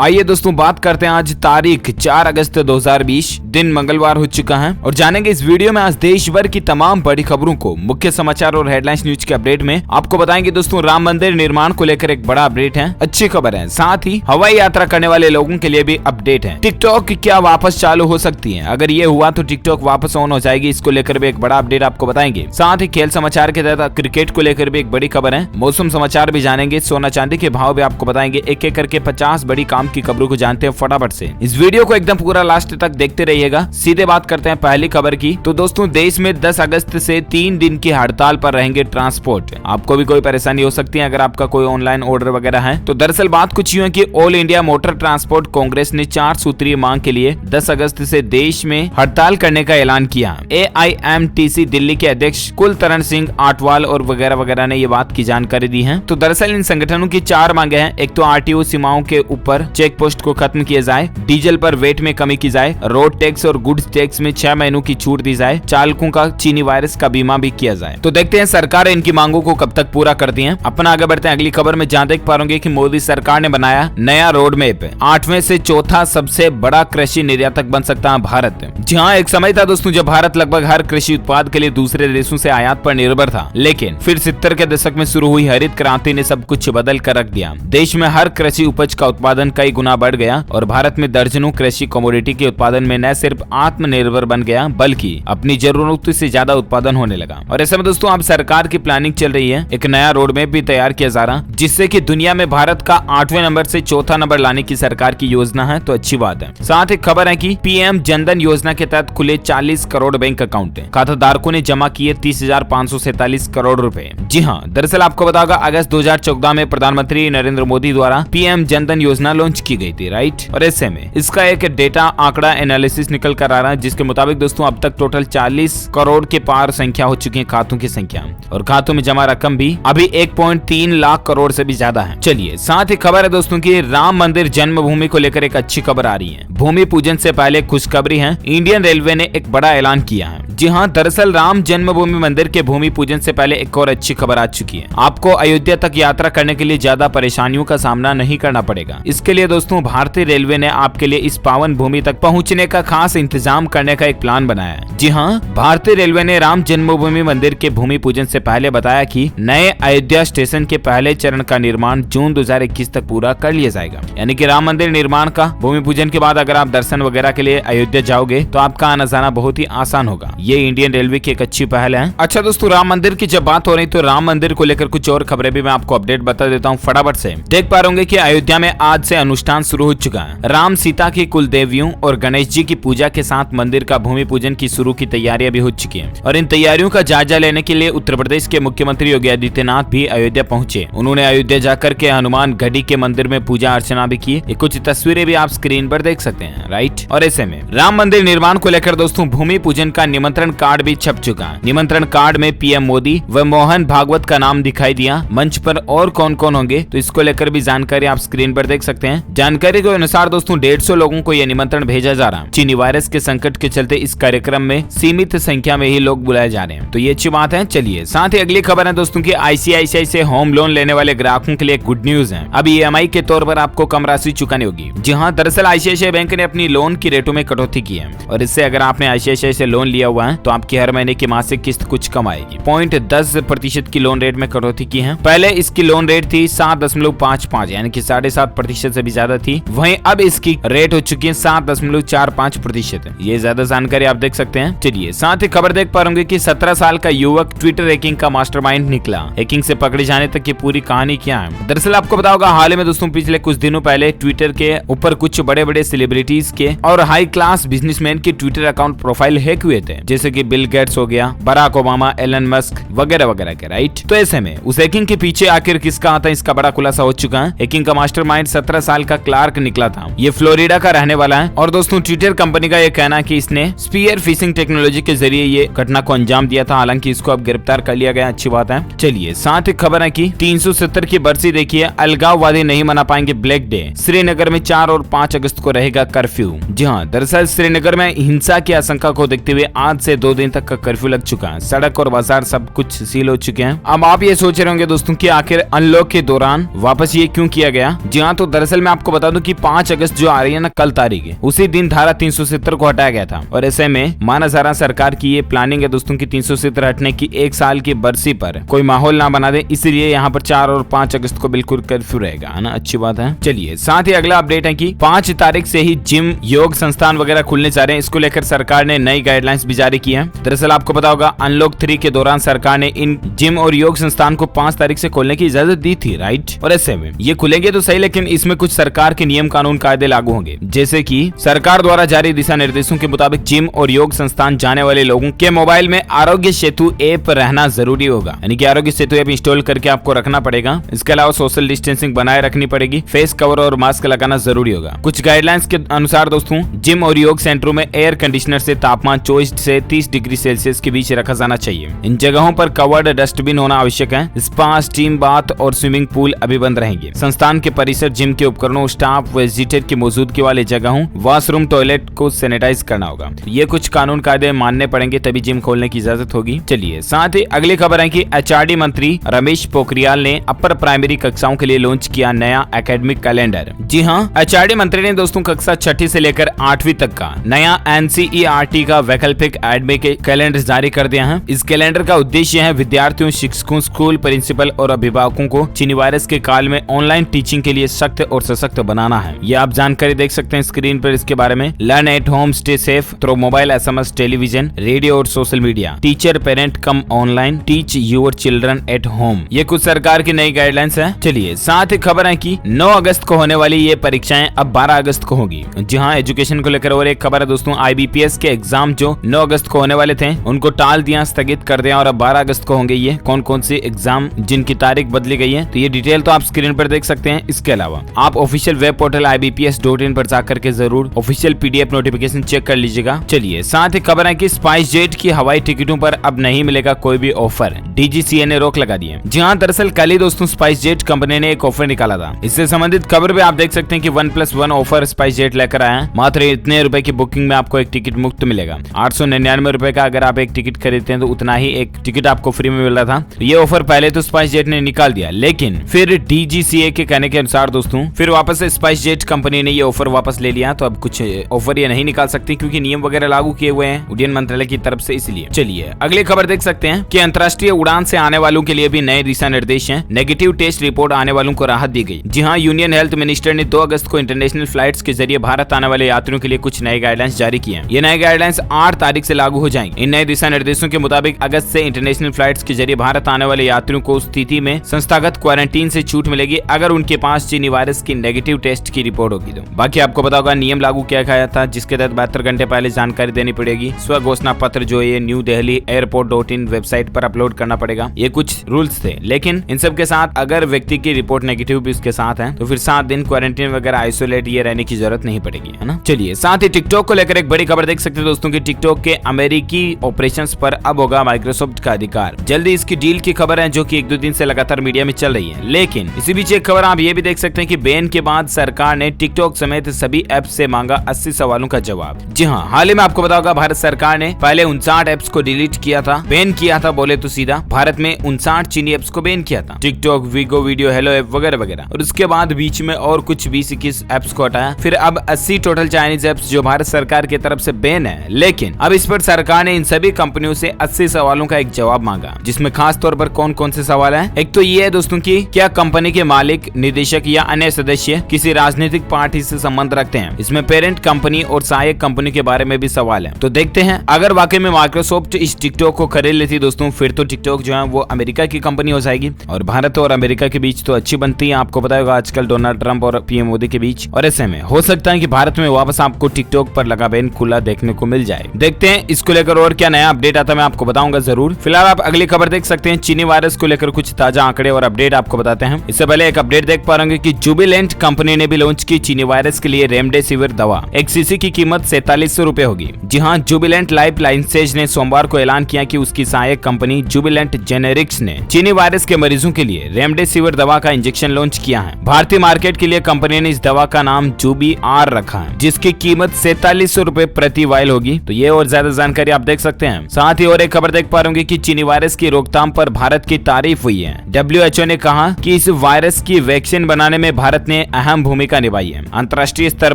आइए दोस्तों बात करते हैं आज तारीख 4 अगस्त 2020 दिन मंगलवार हो चुका है और जानेंगे इस वीडियो में आज देश भर की तमाम बड़ी खबरों को। मुख्य समाचार और हेडलाइंस न्यूज के अपडेट में आपको बताएंगे दोस्तों राम मंदिर निर्माण को लेकर एक बड़ा अपडेट है, अच्छी खबर है, साथ ही हवाई यात्रा करने वाले लोगों के लिए भी अपडेट है। टिकटॉक क्या वापस चालू हो सकती है? अगर ये हुआ तो टिकटॉक वापस ऑन हो जाएगी, इसको लेकर भी एक बड़ा अपडेट आपको बताएंगे। साथ ही खेल समाचार के तहत क्रिकेट को लेकर भी एक बड़ी खबर है, मौसम समाचार भी जानेंगे, सोना चांदी के भाव भी आपको बताएंगे, एक एक करके 50 बड़ी काम की खबरों को जानते हैं फटाफट से। इस वीडियो को एकदम पूरा लास्ट तक देखते रहिएगा। सीधे बात करते हैं पहली खबर की। तो दोस्तों देश में 10 अगस्त से 3 दिन की हड़ताल पर रहेंगे ट्रांसपोर्ट। आपको भी कोई परेशानी हो सकती है अगर आपका कोई ऑनलाइन ऑर्डर वगैरह है। तो दरअसल बात कुछ यूं है कि all India motor transport Congress ने 4 सूत्रीय मांग के लिए 10 अगस्त से देश में हड़ताल करने का ऐलान किया। AIMTC दिल्ली के अध्यक्ष कुलतरण सिंह आटवाल और वगैरह वगैरह ने ये बात की जानकारी दी है। तो दरअसल इन संगठनों की 4 मांगे हैं। एक तो RTO सीमाओं के ऊपर चेक पोस्ट को खत्म किया जाए, डीजल पर वेट में कमी की जाए, रोड टैक्स और गुड्स टैक्स में 6 महीनों की छूट दी जाए, चालकों का चीनी वायरस का बीमा भी किया जाए। तो देखते हैं सरकार इनकी मांगों को कब तक पूरा करती है। अपना आगे बढ़ते हैं अगली खबर में, जहां देख पाओगे कि मोदी सरकार ने बनाया नया रोड मैप। 8वें से चौथा सबसे बड़ा कृषि निर्यातक बन सकता है भारत। जी हाँ, एक समय था दोस्तों जब भारत लगभग हर कृषि उत्पाद के लिए दूसरे देशों से आयात पर निर्भर था, लेकिन फिर 70 के दशक में शुरू हुई हरित क्रांति ने सब कुछ बदल कर रख दिया। देश में हर कृषि उपज का उत्पादन कई गुना बढ़ गया और भारत में दर्जनों कृषि कमोडिटी के उत्पादन में न सिर्फ आत्मनिर्भर बन गया बल्कि अपनी जरूरतों से ज्यादा उत्पादन होने लगा। और ऐसे में दोस्तों अब सरकार की प्लानिंग चल रही है, एक नया रोड मैप भी तैयार किया जा रहा, जिससे कि दुनिया में भारत का 8वें नंबर से चौथा नंबर लाने की सरकार की योजना है। तो अच्छी बात है। साथ ही खबर है कि PM जनधन योजना के तहत खुले 40 करोड़ बैंक अकाउंट, खाता धारकों ने जमा किए 30,547 करोड़ रुपए। जी हाँ, दरअसल आपको बताओगा अगस्त 2014 में प्रधानमंत्री नरेंद्र मोदी द्वारा PM जनधन योजना लॉन्च की गई थी, राइट। और ऐसे में इसका एक डेटा आंकड़ा एनालिसिस निकल कर आ रहा है, जिसके मुताबिक दोस्तों अब तक टोटल 40 करोड़ के पार संख्या हो चुकी है खातों की संख्या, और खातों में जमा रकम भी अभी 1.3 लाख करोड़ से भी ज्यादा है। चलिए साथ ही खबर है दोस्तों की राम मंदिर जन्मभूमि को लेकर एक अच्छी खबर आ रही है। भूमि पूजन से पहले खुशखबरी है, इंडियन रेलवे ने एक बड़ा ऐलान किया है। जी हाँ, दरअसल राम जन्मभूमि मंदिर के भूमि पूजन से पहले एक और अच्छी खबर आ चुकी है। आपको अयोध्या तक यात्रा करने के लिए ज्यादा परेशानियों का सामना नहीं करना पड़ेगा। इसके लिए दोस्तों भारतीय रेलवे ने आपके लिए इस पावन भूमि तक पहुंचने का खास इंतजाम करने का एक प्लान बनाया है। जी हाँ, भारतीय रेलवे ने राम जन्मभूमि मंदिर के भूमि पूजन से पहले बताया कि नए अयोध्या स्टेशन के पहले चरण का निर्माण जून 2021 तक पूरा कर लिया जाएगा। यानी कि राम मंदिर निर्माण का भूमि पूजन के बाद अगर आप दर्शन वगैरह के लिए अयोध्या जाओगे तो आपका आना जाना बहुत ही आसान होगा। ये इंडियन रेलवे की एक अच्छी पहल है। अच्छा दोस्तों, राम मंदिर की जब बात हो रही तो राम मंदिर को लेकर कुछ और खबरें भी मैं आपको अपडेट बता देता हूँ फटाफट से। देख पा रहे कि अयोध्या में आज से अनुष्ठान शुरू हो चुका है। राम सीता की कुल देवियों और गणेश जी की पूजा के साथ मंदिर का भूमि पूजन की शुरू की तैयारियां भी हो चुकी हैं और इन तैयारियों का जायजा लेने के लिए उत्तर प्रदेश के मुख्यमंत्री योगी आदित्यनाथ भी अयोध्या पहुंचे। उन्होंने अयोध्या जाकर के हनुमान गढ़ी के मंदिर में पूजा अर्चना भी की। कुछ तस्वीरें भी आप स्क्रीन पर देख सकते हैं, राइट। और ऐसे में राम मंदिर निर्माण को लेकर दोस्तों भूमि पूजन का निमंत्रण कार्ड भी छप चुका है। निमंत्रण कार्ड में PM मोदी व मोहन भागवत का नाम दिखाई दिया। मंच पर और कौन कौन होंगे तो इसको लेकर भी जानकारी आप स्क्रीन पर देख सकते हैं। जानकारी के अनुसार दोस्तों 150 लोगों को यह निमंत्रण भेजा जा रहा है। चीनी वायरस के संकट के चलते इस कार्यक्रम में सीमित संख्या में ही लोग बुलाए जा रहे हैं, तो ये अच्छी बात है। चलिए साथ ही अगली खबर है दोस्तों की ICICI से होम लोन लेने वाले ग्राहकों के लिए गुड न्यूज है। अब EMI के तौर पर आपको कम राशि चुकानी होगी। जी हाँ, दरअसल ICICI बैंक ने अपनी लोन की रेटों में कटौती की है और इससे अगर आपने ICICI से लोन लिया हुआ है तो आपकी हर महीने की मासिक किस्त कुछ कम आएगी। 0.10% की लोन रेट में कटौती की है। पहले इसकी लोन रेट थी 7.55 यानी कि 7.5% से भी ज्यादा थी, वहीं अब इसकी रेट हो चुकी है 7.45%। ये ज्यादा जानकारी आप देख सकते हैं। चलिए साथ ही खबर देख पा रहे कि 17 साल का युवक ट्विटर हैकिंग का मास्टरमाइंड निकला। हैकिंग से पकड़े जाने तक की पूरी कहानी क्या है? दरअसल आपको बताओगा हाल ही में दोस्तों पिछले कुछ दिनों पहले ट्विटर के ऊपर कुछ बड़े बड़े सेलिब्रिटीज के और हाई क्लास बिजनेसमैन के ट्विटर अकाउंट प्रोफाइल हैक हुए थे, जैसे कि बिल गेट्स हो गया, बराक ओबामा, एलन मस्क वगैरह वगैरह के, राइट। तो ऐसे में उस हैकिंग के पीछे आखिर किसका हाथ है इसका बड़ा खुलासा हो चुका है। हैकिंग का मास्टरमाइंड 17 साल का क्लार्क निकला था। ये फ्लोरिडा का रहने वाला है और दोस्तों ट्विटर कंपनी का ये कहना है कि इसने स्पीयर फिशिंग टेक्नोलॉजी के जरिए ये घटना को अंजाम दिया था। हालांकि इसको अब गिरफ्तार कर लिया गया, अच्छी बात है। चलिए साथ ही खबर है कि 370 की बरसी देखिए, अलगाववादी नहीं मना पाएंगे ब्लैक डे। श्रीनगर में 4 और 5 अगस्त को रहेगा कर्फ्यू। जी हाँ, दरअसल श्रीनगर में हिंसा की आशंका को देखते हुए आज से 2 दिन तक का कर्फ्यू लग चुका है। सड़क और बाजार सब कुछ सील हो चुके हैं। अब आप ये सोच रहे होंगे दोस्तों कि आखिर अनलॉक के दौरान वापस ये क्यों किया गया। जी हाँ, तो दरअसल मैं आपको बता दूं कि 5 अगस्त जो आ रही है ना, कल तारीख है, उसी दिन धारा 370 को हटाया गया था। और ऐसे में माना जा रहा सरकार की ये प्लानिंग है दोस्तों की 370 हटने की 1 साल की बरसी पर कोई माहौल ना बना दे, इसलिए यहाँ पर 4 और 5 अगस्त को बिल्कुल कर्फ्यू रहेगा, है ना। अच्छी बात है। चलिए साथ ही अगला अपडेट है कि 5 तारीख से ही जिम, योग संस्थान वगैरह खुलने जा रहे हैं। इसको लेकर सरकार ने नई गाइडलाइंस भी जारी की है। दरअसल आपको पता होगा अनलॉक 3 के दौरान सरकार ने इन जिम और योग संस्थान को 5 तारीख से खोलने की इजाजत दी थी, राइट। और ऐसे में ये खुलेंगे तो सही, लेकिन इसमें कुछ सरकार के नियम कानून कायदे लागू होंगे। जैसे कि सरकार द्वारा जारी दिशा निर्देशों के मुताबिक जिम और योग संस्थान जाने वाले लोगों के मोबाइल में आरोग्य सेतु ऐप रहना जरूरी होगा, यानी कि आरोग्य सेतु ऐप इंस्टॉल करके आपको रखना पड़ेगा। इसके अलावा सोशल डिस्टेंसिंग बनाए रखनी पड़ेगी, फेस कवर और मास्क लगाना जरूरी होगा। कुछ गाइडलाइंस के अनुसार दोस्तों जिम और योग सेंटरों में एयर कंडीशनर से तापमान 24 से 30 डिग्री सेल्सियस के बीच रखा जाना चाहिए। इन जगहों पर कवर्ड डस्टबिन होना आवश्यक है। स्पा, स्टीम बाथ और स्विमिंग पूल अभी बंद रहेंगे। संस्थान के परिसर, जिम के उपकरणों, स्टाफ, विजिटर की मौजूदगी वाले जगहों, वॉशरूम, टॉयलेट को सैनिटाइज करना होगा। ये कुछ कानून कायदे मानने पड़ेंगे, तभी जिम खोलने की इजाजत होगी। चलिए साथ ही अगली खबर है कि एचआरडी मंत्री रमेश पोखरियाल ने अपर प्राइमरी कक्षाओं के लिए लॉन्च किया नया एकेडमिक कैलेंडर। जी हाँ, एचआरडी मंत्री ने दोस्तों कक्षा 6ठी से लेकर 8वीं तक का नया एनसीईआरटी का वैकल्पिक एकेडमिक कैलेंडर जारी कर दिया है। इस कैलेंडर का उद्देश्य है विद्यार्थियों, शिक्षकों, स्कूल प्रिंसिपल और अभिभावकों को चीनी वायरस के काल में ऑनलाइन टीचिंग के लिए सख्त और सशक्त बनाना है। ये आप जानकारी देख सकते हैं स्क्रीन पर इसके बारे में। Learn at home, stay safe through mobile, SMS, television, radio और social media. Teacher, parent come online, teach your children at home. ये कुछ सरकार की नई गाइडलाइंस है। चलिए साथ ही खबर है कि 9 अगस्त को होने वाली ये परीक्षाएं अब 12 अगस्त को होगी। जी हाँ, एजुकेशन को लेकर और एक खबर है दोस्तों, IBPS के एग्जाम जो 9 अगस्त को होने वाले थे उनको टाल दिया, स्थगित कर दिया और अब 12 अगस्त को होंगे। ये कौन कौन से एग्जाम जिनकी तारीख बदली गई है, तो ये डिटेल तो आप स्क्रीन पर देख सकते हैं। इसके अलावा आप ऑफिशियल वेब पोर्टल IBPS.in पर जाकर के जरूर ऑफिशियल PDF नोटिफिकेशन चेक कर लीजिएगा। चलिए साथ ही खबर है कि स्पाइस जेट की हवाई टिकटों पर अब नहीं मिलेगा कोई भी ऑफर, DGCA ने रोक लगा दी है। जी हाँ, दरअसल कल ही दोस्तों स्पाइस जेट कंपनी ने एक ऑफर निकाला था। इससे संबंधित खबर भी आप देख सकते हैं कि 1+1 ऑफर स्पाइस जेट लेकर आया है। मात्र इतने रुपए की बुकिंग में आपको एक टिकट मुफ्त मिलेगा। 899 रुपए का अगर आप एक टिकट खरीदते हैं तो उतना ही एक टिकट आपको फ्री में मिल रहा था। ये ऑफर पहले तो स्पाइस जेट ने निकाल दिया, लेकिन फिर DGCA के कहने के अनुसार दोस्तों फिर वापस से स्पाइस जेट कंपनी ने ये ऑफर वापस ले लिया। तो अब कुछ ऑफर ये नहीं निकाल सकती क्योंकि नियम वगैरह लागू किए हुए हैं उड्डयन मंत्रालय की तरफ से, इसलिए। चलिए अगली खबर देख सकते हैं कि अंतर्राष्ट्रीय उड़ान से आने वालों के लिए भी नए दिशा निर्देश हैं। नेगेटिव टेस्ट रिपोर्ट आने वालों को राहत दी गई। जी हाँ, यूनियन हेल्थ मिनिस्टर ने 2 अगस्त को इंटरनेशनल फ्लाइट्स के जरिए भारत आने वाले यात्रियों के लिए कुछ नए गाइडलाइंस जारी किए हैं। ये नए गाइडलाइंस 8 तारीख से लागू हो जाएंगे। इन नए दिशा निर्देशों के मुताबिक अगस्त से इंटरनेशनल फ्लाइट्स के जरिए भारत आने वाले यात्रियों को स्थिति में संस्थागत क्वारंटीन से छूट मिलेगी अगर उनके पास चीनी वायरस की नेगेटिव टेस्ट की रिपोर्ट होगी तो। बाकी आपको पता होगा नियम लागू किया गया था जिसके तहत 72 घंटे पहले जानकारी देनी पड़ेगी। स्व घोषणा पत्र जो ये न्यू दिल्ली एयरपोर्ट.in वेबसाइट पर अपलोड करना पड़ेगा। ये कुछ रूल्स थे, लेकिन इन सब के साथ अगर व्यक्ति की रिपोर्ट नेगेटिव भी उसके साथ है तो फिर 7 दिन क्वारंटीन वगैरह आइसोलेट ये रहने की जरूरत नहीं पड़ेगी, है ना। चलिए साथ ही टिकटॉक को लेकर एक बड़ी खबर देख सकते हैं दोस्तों की टिकटॉक के अमेरिकी ऑपरेशंस पर अब होगा माइक्रोसॉफ्ट का अधिकार। जल्दी इसकी डील की खबर है जो कि 1-2 दिन से लगातार मीडिया में चल रही है। लेकिन इसी बीच एक खबर आप ये भी देख सकते हैं कि बैन के बाद सरकार ने टिकटॉक समेत सभी ऐप्स से मांगा 80 सवालों का जवाब। जी हाँ, हाल ही में आपको पता होगा भारत सरकार ने पहले 59 ऐप्स को डिलीट किया था, बैन किया था बोले तो सीधा। भारत में 59 चीनी ऐप्स को बैन किया था, TikTok, Vigo video, hello app वगैरह वगैरह। और उसके बाद बीच में और कुछ 20-21 ऐप्स को हटाया। फिर अब 80 टोटल चाइनीज ऐप्स जो भारत सरकार की तरफ से बैन है। लेकिन अब इस पर सरकार ने इन सभी कंपनियों से 80 सवालों का एक जवाब मांगा, जिसमें खास तौर पर कौन कौन से सवाल हैं। एक तो ये है दोस्तों की क्या कंपनी के मालिक, निदेशक या अन्य सदस्य किसी राजनीतिक पार्टी से संबंध रखते हैं। इसमें पेरेंट कंपनी और सहायक कंपनी के बारे में भी सवाल है। तो देखते हैं अगर वाकई में माइक्रोसॉफ्ट इस टिकटॉक को खरीद लेती दोस्तों फिर तो टिकटॉक जो है वो अमेरिका की कंपनी हो जाएगी और भारत और अमेरिका के बीच तो अच्छी बनती है। आपको पता होगा आजकल डोनाल्ड ट्रंप और PM मोदी के बीच, और ऐसे में हो सकता है कि भारत में वापस आपको टिकटॉक पर लगा बैन खुला देखने को मिल जाए। देखते हैं इसको लेकर और क्या नया अपडेट आता है, मैं आपको बताऊंगा जरूर। फिलहाल आप अगली खबर देख सकते हैं चीनी वायरस को लेकर कुछ ताजा आंकड़े और अपडेट आपको बताते हैं। इससे पहले एक अपडेट देख पा रहे कि जुबिलेंट कंपनी ने भी लॉन्च की चीनी वायरस के लिए रेमडेसिविर दवा। एक शीशी की कीमत 4700 रुपए होगी। जी हाँ, जुबिलेंट लाइफ साइंसेज ने सोमवार को ऐलान किया कि उसकी सहायक कंपनी जुबिलेंट जेनेरिक्स ने चीनी वायरस के मरीजों के लिए रेमडेसिविर दवा का इंजेक्शन लॉन्च किया है। भारतीय मार्केट के लिए कंपनी ने इस दवा का नाम जुबी आर रखा है, जिसकी कीमत 4700 रुपए प्रति वायल होगी। तो ये और ज्यादा ज्यादा जानकारी आप देख सकते हैं। साथ ही और एक खबर देख पा रहे होंगे कि चीनी वायरस की रोकथाम पर भारत की तारीफ हुई है। WHO ने कहा कि इस वायरस की वैक्सीन बनाने में भारत ने अहम भूमिका निभाई है। अंतर्राष्ट्रीय स्तर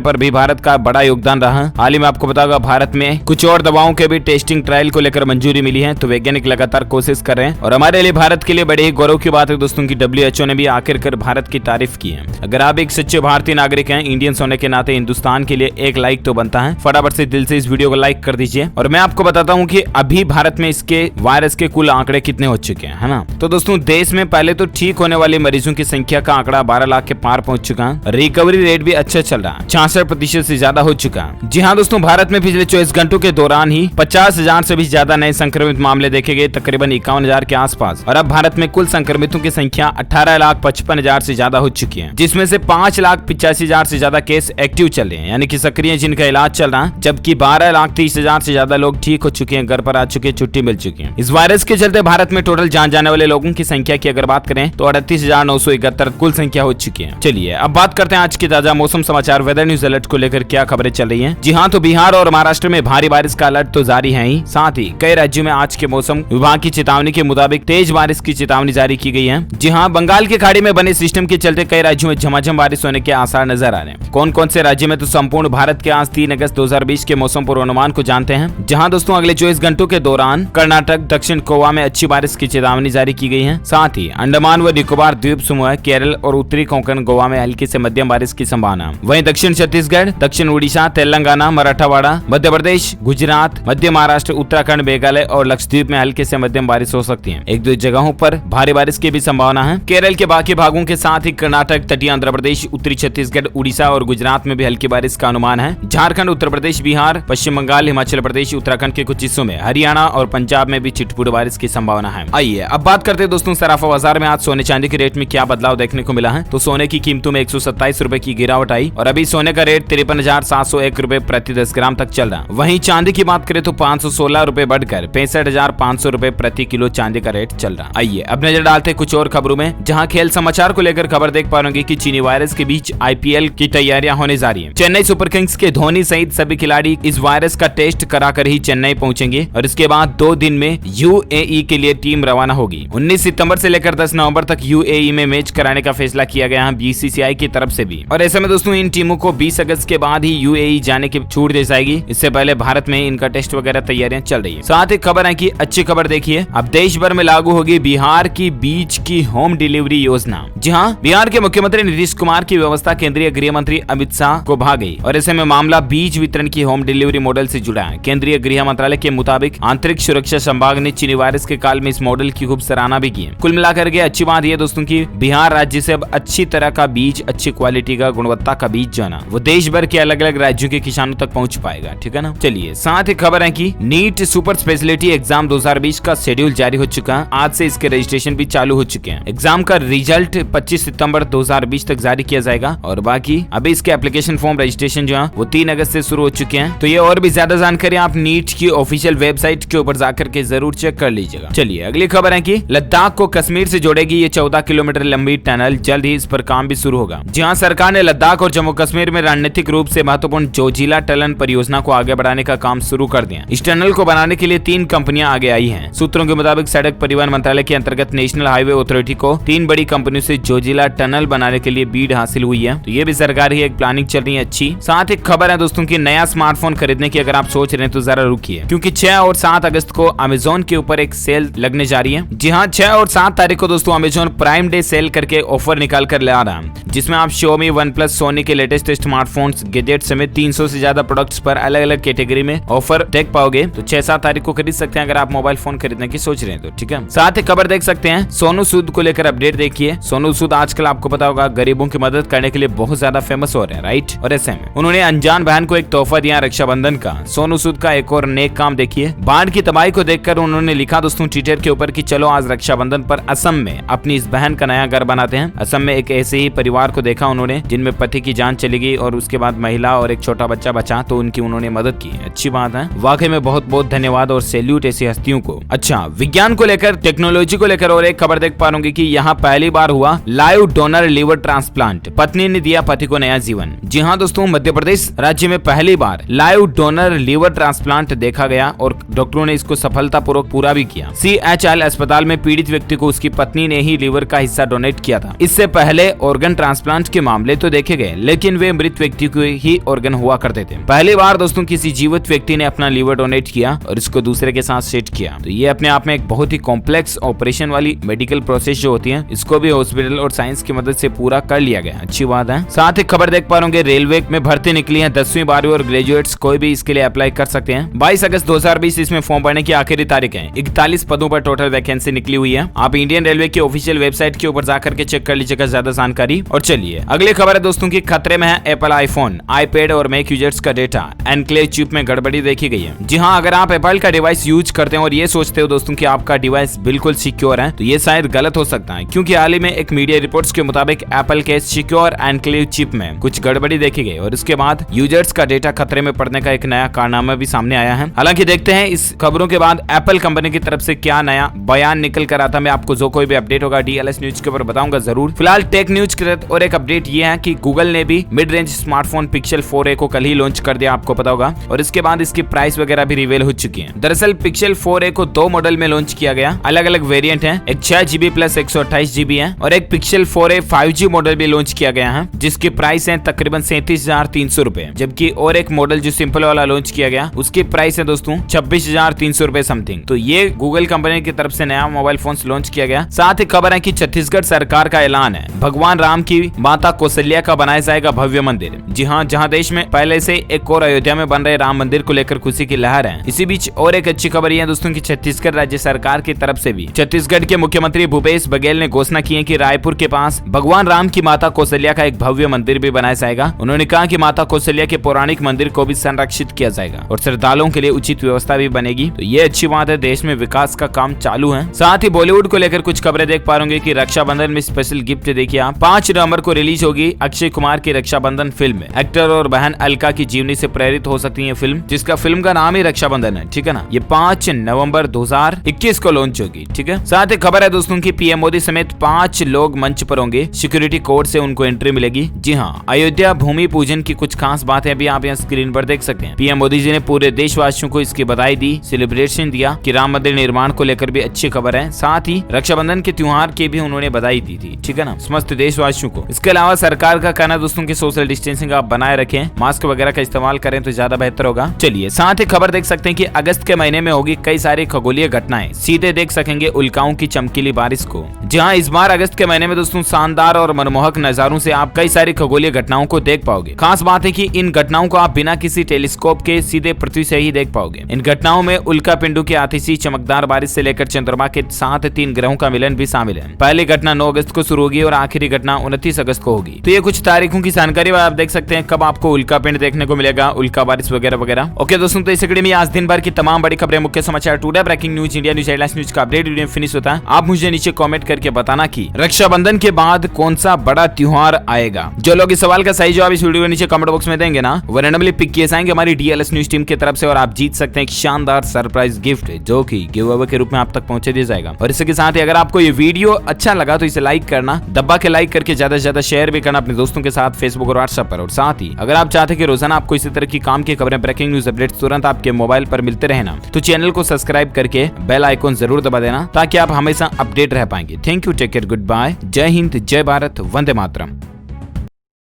पर भी भारत का बड़ा योगदान रहा। हाल ही में आपको बताऊंगा भारत में कुछ और दवाओं के भी टेस्टिंग ट्रायल को लेकर मंजूरी मिली है, तो वैज्ञानिक लगातार कोशिश कर रहे हैं और हमारे लिए भारत के लिए बड़े ही गौरव की बात है दोस्तों की WHO ने भी आखिरकार भारत की तारीफ की है। अगर आप एक सच्चे भारतीय नागरिक हैं, इंडियंस होने के नाते हिंदुस्तान के लिए एक लाइक तो बनता है। फटाफट से दिल से इस वीडियो को लाइक कर दीजिए। और मैं आपको बताता हूँ कि अभी भारत में इसके वायरस के कुल आंकड़े कितने हो चुके हैं, है ना। तो दोस्तों देश में पहले तो ठीक होने वाले मरीजों की संख्या का आंकड़ा 12 लाख के पार पहुंच चुका है। रिकवरी रेट भी अच्छा चल रहा है, 66% से ज्यादा हो चुका है। जी हाँ दोस्तों, भारत में पिछले 24 घंटों के दौरान ही 50,000 से भी ज्यादा नए संक्रमित मामले देखे गए, तकरीबन 51,000 के आसपास। और अब भारत में कुल संक्रमितों की संख्या 18,55,000 से ज्यादा हो चुकी है, जिसमें से 5,85,000 से ज्यादा केस एक्टिव चल रहे हैं, यानी कि सक्रिय जिनका इलाज चल रहा है, जबकि 12,30,000 से ज्यादा लोग ठीक हो चुके हैं, घर पर आ चुके हैं, छुट्टी मिल चुकी है। इस वायरस के चलते भारत में टोटल जान जाने वाले लोगों की संख्या की अगर बात करें तो 38,971 कुल संख्या हो चुकी है। चलिए अब बात करते हैं आज की ताजा मौसम समाचार वेदर न्यूज अलर्ट को लेकर क्या खबरें चल रही हैं। जी हाँ, तो बिहार और महाराष्ट्र में भारी बारिश का अलर्ट तो जारी है ही, साथ ही कई राज्यों में आज के मौसम विभाग की चेतावनी के मुताबिक तेज बारिश की चेतावनी जारी की गई है। जी हाँ, बंगाल की खाड़ी में बने सिस्टम के चलते कई राज्यों में झमाझम बारिश होने के आसार नजर आ रहे हैं। कौन कौन से राज्य में, तो संपूर्ण भारत के आज 3 अगस्त 2020 के मौसम पूर्वानुमान को जानते हैं। जहां दोस्तों अगले 24 घंटों के दौरान कर्नाटक, दक्षिण गोवा में अच्छी बारिश की चेतावनी जारी की गई है। साथ ही अंडमान व निकोबार द्वीप समूह, केरल और उत्तरी कोंकण गोवा में हल्की से मध्यम बारिश की संभावना। वहीं दक्षिण छत्तीसगढ़, दक्षिण उड़ीसा, तेलंगाना, मराठवाड़ा, मध्य प्रदेश, गुजरात, मध्य महाराष्ट्र, उत्तराखंड, मेघालय और लक्षद्वीप में हल्के से मध्यम बारिश हो सकती है। एक दो जगहों पर भारी बारिश की भी संभावना है। केरल के बाकी भागों के साथ ही कर्नाटक, तटीय आंध्र प्रदेश, उत्तरी छत्तीसगढ़, उड़ीसा और गुजरात में भी हल्की बारिश का अनुमान है। झारखंड, उत्तर प्रदेश, बिहार, पश्चिम बंगाल, हिमाचल प्रदेश, उत्तराखंड के कुछ हिस्सों में, हरियाणा और पंजाब में भी छिटपुट बारिश की संभावना है। आइए अब बात करते हैं दोस्तों सराफा बाजार में आज सोने चांदी के रेट में क्या बदलाव देखने को मिला है। तो सोने की कीमतों में 127 रुपए की गिरावट आई और अभी सोने का रेट 53,701 रुपए प्रति 10 ग्राम तक चल रहा है। वहीं चांदी की बात करें तो 516 रुपए बढ़कर 65,500 रुपए प्रति किलो चांदी का रेट चल रहा है। आइए अब नजर डालते हैं कुछ और खबरों में, जहां खेल समाचार को लेकर खबर देख पा रहे कि चीनी वायरस के बीच IPL की तैयारियां होने जा रही है। चेन्नई सुपर किंग्स के धोनी सहित सभी खिलाड़ी इस वायरस का टेस्ट कराकर ही चेन्नई पहुंचेंगे और इसके बाद 2 दिन में UAE के लिए टीम रवाना होगी। 19 सितंबर से लेकर 10 नवंबर तक UAE में मैच कराने का फैसला किया गया है BCCI की तरफ से भी। और ऐसे में दोस्तों इन टीमों को 20 अगस्त के बाद ही UAE जाने की छूट दी जाएगी। इससे पहले भारत में इनका टेस्ट वगैरह तैयारियां चल रही है। साथ ही खबर है कि अच्छी खबर देखिए, अब देश भर में लागू होगी बिहार की बीज की होम डिलीवरी योजना। जी हाँ, बिहार के मुख्यमंत्री नीतीश कुमार की व्यवस्था केंद्रीय गृह मंत्री अमित शाह को भा गई और ऐसे में मामला बीज वितरण की होम डिलीवरी मॉडल से जुड़ा है। केंद्रीय गृह मंत्रालय के मुताबिक आंतरिक सुरक्षा संभाग ने चीनी वायरस के काल में इस मॉडल की खूब सराहना भी की है। कुल मिलाकर के अच्छी बात यह दोस्तों की बिहार राज्य से अब अच्छी तरह का बीज, अच्छी क्वालिटी का, गुणवत्ता का बीज जो है ना, वो देश भर के अलग अलग राज्यों के किसानों तक पहुंच पाएगा। ठीक है ना। चलिए साथ ही खबर है कि नीट सुपर स्पेशलिटी एग्जाम 2020 का शेड्यूल जारी हो चुका है। आज से इसके रजिस्ट्रेशन भी चालू हो चुके हैं। एग्जाम का रिजल्ट 25 सितंबर 2020 तक जारी किया जाएगा और बाकी अभी इसके एप्लीकेशन फॉर्म रजिस्ट्रेशन जो है वो 3 अगस्त से शुरू हो चुके हैं। तो ये और भी ज्यादा जानकारी आप नीट की ऑफिशियल वेबसाइट के ऊपर जाकर के जरूर चेक कर लीजिएगा। चलिए अगली खबर है कि लद्दाख को कश्मीर से जोड़ेगी ये 14 किलोमीटर लंबी टनल, जल्द ही इस पर काम भी शुरू होगा। जी हाँ, सरकार ने लद्दाख और जम्मू कश्मीर में रणनीतिक रूप से महत्वपूर्ण जोजिला टनल परियोजना को आगे बढ़ाने का काम शुरू कर दिया। इस टनल को बनाने के लिए 3 कंपनियां आगे आई हैं। सूत्रों के मुताबिक सड़क परिवहन मंत्रालय के अंतर्गत नेशनल हाईवे अथॉरिटी को 3 बड़ी कंपनियों से जोजिला टनल बनाने के लिए बीड हासिल हुई है। तो ये भी सरकार ही एक प्लानिंग चल रही है अच्छी। साथ ही खबर है दोस्तों की नया स्मार्टफोन खरीदने की अगर आप सोच रहे हैं तो जरा रुकिए, क्योंकि 6 और 7 अगस्त को अमेजोन के ऊपर एक सेल लगने जा रही है। जी हाँ, 6 और 7 तारीख को दोस्तों अमेजोन प्राइम डे सेल करके ऑफर निकाल कर ले आ रहा है, जिसमें आप Xiaomi, OnePlus, सोनी के लेटेस्ट स्मार्टफोन्स, गैजेट समेत 300 से ज्यादा प्रोडक्ट्स पर अलग अलग कैटेगरी में ऑफर देख पाओगे। तो 6-7 तारीख को खरीद सकते हैं अगर आप मोबाइल फोन खरीदने की सोच रहे हैं तो। ठीक है। साथ ही खबर देख सकते हैं सोनू सूद को लेकर अपडेट देखिए। सोनू सूद आजकल आपको पता होगा गरीबों की मदद करने के लिए बहुत ज्यादा फेमस हो रहे हैं, राइट। और ऐसे में उन्होंने अनजान बहन को एक तोहफा दिया रक्षाबंधन का। सोनू सूद का एक और नेक काम देखिए। बाढ़ की तबाही को देखकर उन्होंने लिखा दोस्तों ट्विटर के ऊपर कि चलो आज रक्षाबंधन पर असम में अपनी इस बहन का नया घर बनाते हैं। असम में एक ऐसे ही परिवार को देखा उन्होंने जिनमें पति की जान चली गई और उसके बाद महिला और एक छोटा बच्चा बचा, तो उनकी उन्होंने मदद की। अच्छी बात है, वाकई में बहुत बहुत धन्यवाद और सैल्यूट ऐसी हस्तियों को। अच्छा, विज्ञान को लेकर, टेक्नोलॉजी को लेकर और एक खबर देख पा रहे कि यहाँ पहली बार हुआ लाइव डोनर लीवर ट्रांसप्लांट। पत्नी ने दिया पति को नया जीवन। जी हाँ दोस्तों, मध्य प्रदेश राज्य में पहली बार live donor liver transplant transplant देखा गया और डॉक्टरों ने इसको सफलतापूर्वक पूरा भी किया। CHL अस्पताल में पीड़ित व्यक्ति को उसकी पत्नी ने ही लीवर का हिस्सा डोनेट किया था। इससे पहले ऑर्गन ट्रांसप्लांट के मामले तो देखे गए, लेकिन वे मृत व्यक्ति को ही ऑर्गन हुआ करते थे। पहली बार दोस्तों किसी जीवित व्यक्ति ने अपना लीवर डोनेट किया और इसको दूसरे के साथ सेट किया। तो ये अपने आप में एक बहुत ही कॉम्प्लेक्स ऑपरेशन वाली मेडिकल प्रोसेस जो होती है, इसको भी हॉस्पिटल और साइंस की मदद से पूरा कर लिया गया। अच्छी बात है। साथ ही खबर देख पा रहे रेलवे में भर्ती निकली है 10वीं 12वीं और ग्रेजुएट्स कोई भी इसके लिए अप्लाई कर सकते हैं। 22 अगस्त 2020 इसमें फॉर्म भरने की आखिरी तारीख है। 41 पदों पर टोटल वैकेंसी निकली हुई है। आप इंडियन रेलवे की ऑफिशियल वेबसाइट के ऊपर जाकर के चेक कर लीजिएगा ज्यादा जानकारी। और चलिए अगली खबर है दोस्तों की खतरे में है एप्पल आईफोन, आईपैड और मैक यूजर्स का डेटा। एनक्लेव चिप में गड़बड़ी देखी गई है। जी हाँ, अगर आप एप्पल का डिवाइस यूज करते हैं और ये सोचते हो दोस्तों कि आपका डिवाइस बिल्कुल सिक्योर है, तो ये शायद गलत हो सकता है, क्योंकि हाल ही में एक मीडिया रिपोर्ट्स के मुताबिक एप्पल के सिक्योर एनक्लेव चिप में कुछ गड़बड़ी देखी गई और इसके बाद यूजर्स का डेटा खतरे में पड़ने का एक नया कारनामा भी सामने आया है। हालांकि देखते हैं इस खबरों के बाद एप्पल कंपनी की तरफ से क्या नया बयान निकल कर आता है। मैं आपको जो कोई भी अपडेट होगा DLS न्यूज के ऊपर बताऊंगा जरूर। फिलहाल टेक न्यूज के तहत और एक अपडेट ये है कि गूगल ने भी mid range smartphone pixel 4a को कल ही लॉन्च कर दिया, आपको पता होगा, और इसके बाद इसकी प्राइस वगैरह भी रिवील हो चुकी है। दरअसल पिक्सल 4a को 2 मॉडल में लॉन्च किया गया। अलग अलग वेरिएंट है, एक 6GB प्लस 128GB है और एक पिक्सल 4a 5G मॉडल भी लॉन्च किया गया है, जिसकी प्राइस है तकरीबन 37,300 रुपए। जबकि और एक मॉडल जो सिंपल वाला लॉन्च किया गया उसकी प्राइस है दोस्तों 26,300 रुपए समथिंग। तो ये गूगल कंपनी की तरफ से नया मोबाइल फोन लॉन्च किया गया। साथ ही खबर है कि छत्तीसगढ़ सरकार का ऐलान है, भगवान राम की माता कौशल्या का बनाया जाएगा भव्य मंदिर। जी हाँ, जहाँ देश में पहले से एक और अयोध्या में बन रहे राम मंदिर को लेकर खुशी की लहर है। इसी बीच और एक अच्छी खबर यह है दोस्तों की छत्तीसगढ़ राज्य सरकार की तरफ से भी छत्तीसगढ़ के मुख्यमंत्री भूपेश बघेल ने घोषणा की है कि रायपुर के पास भगवान राम की माता कौशल्या का एक भव्य मंदिर भी बनाया जाएगा। उन्होंने कहा कि माता कौशल्या के पौराणिक मंदिर को भी संरक्षित किया जाएगा और श्रद्धालुओं के लिए उचित व्यवस्था भी बनेगी। तो ये अच्छी बात है, देश में विकास का काम चालू है। साथ ही बॉलीवुड को लेकर कुछ खबरें देख पा रहे कि रक्षाबंधन में स्पेशल गिफ्ट देखिए आप। 5 नवंबर को रिलीज होगी अक्षय कुमार की रक्षाबंधन फिल्म। एक्टर और बहन अलका की जीवनी से प्रेरित हो सकती है फिल्म, जिसका फिल्म का नाम ही रक्षाबंधन है, ठीक है ना। ये 5 नवंबर 2021 को लॉन्च होगी, ठीक है। साथ ही खबर है दोस्तों की पीएम मोदी समेत 5 लोग मंच पर होंगे। सिक्योरिटी कोड से उनको एंट्री मिलेगी। जी हाँ, अयोध्या भूमि पूजन की कुछ खास बातें अभी आप यहाँ स्क्रीन पर देख सकते हैं। पीएम मोदी जी ने पूरे देशवासियों को इसकी बधाई दी, सेलिब्रेशन दिया कि राम मंदिर निर्माण को लेकर भी अच्छी खबर है। साथ ही रक्षाबंधन के त्योहार की भी उन्होंने बधाई दी थी, ठीक है ना, समस्त देशवासियों को। इसके अलावा सरकार का कहना दोस्तों की सोशल डिस्टेंसिंग आप बनाए रखें, मास्क वगैरह का इस्तेमाल करें तो ज्यादा बेहतर होगा। चलिए साथ ही खबर देख सकते हैं कि अगस्त के महीने में होगी कई सारी खगोलीय घटनाएं। सीधे देख सकेंगे उल्काओं की चमकीली बारिश को। जहां इस बार अगस्त के महीने में दोस्तों शानदार और मनमोहक नजारों से आप कई सारी खगोलीय घटनाओं को देख पाओगे। खास बात है कि इन घटनाओं को आप बिना किसी टेलीस्कोप के सीधे पृथ्वी से ही देख पाओगे। इन घटनाओं में उल्का पिंडों की आतिशी चमकदार बारिश से लेकर चंद्रमा के साथ 3 ग्रहों का मिलन भी शामिल है। पहली घटना 9 अगस्त को शुरू होगी और आखिरी घटना 29 अगस्त को होगी। तो ये कुछ तारीखों की जानकारी आप देख सकते हैं कब आपको उल्का पिंड देखने को मिलेगा, उल्का बारिश वगैरह वगैरह। ओके दोस्तों, तो इस वीडियो में आज दिन भर की तमाम बड़ी खबरें, मुख्य समाचार, today breaking news, India news, headlines news का अपडेट वीडियो फिनिश होता है। आप मुझे नीचे कमेंट करके बताना कि रक्षाबंधन के बाद कौन सा बड़ा त्योहार आएगा। जो लोग इस सवाल का सही जवाब इस वीडियो के नीचे कमेंट बॉक्स में देंगे ना, वो रैंडमली पिक किए जाएंगे हमारी DLS न्यूज टीम की तरफ से और आप जीत सकते हैं एक शानदार सरप्राइज गिफ्ट जो कि गिव अवे के रूप में आप तक पहुंचे दिया जाएगा। और इसके साथ ही अगर आपको ये वीडियो अच्छा लगा तो इसे लाइक करना, दबा के लाइक करके ज्यादा से ज्यादा शेयर भी करना अपने दोस्तों के साथ फेसबुक और व्हाट्सएप पर। और साथ ही अगर आप चाहते हैं कि रोजाना आपको इसी तरह की काम की खबरें, ब्रेकिंग न्यूज अपडेट तुरंत आपके मोबाइल पर मिलते रहना, तो चैनल को सब्सक्राइब करके बेल आइकॉन जरूर दबा देना ताकि आप हमेशा अपडेट रह पाएंगे। Thank you, take care, goodbye, जय हिंद, जय भारत, वंदे मातरम।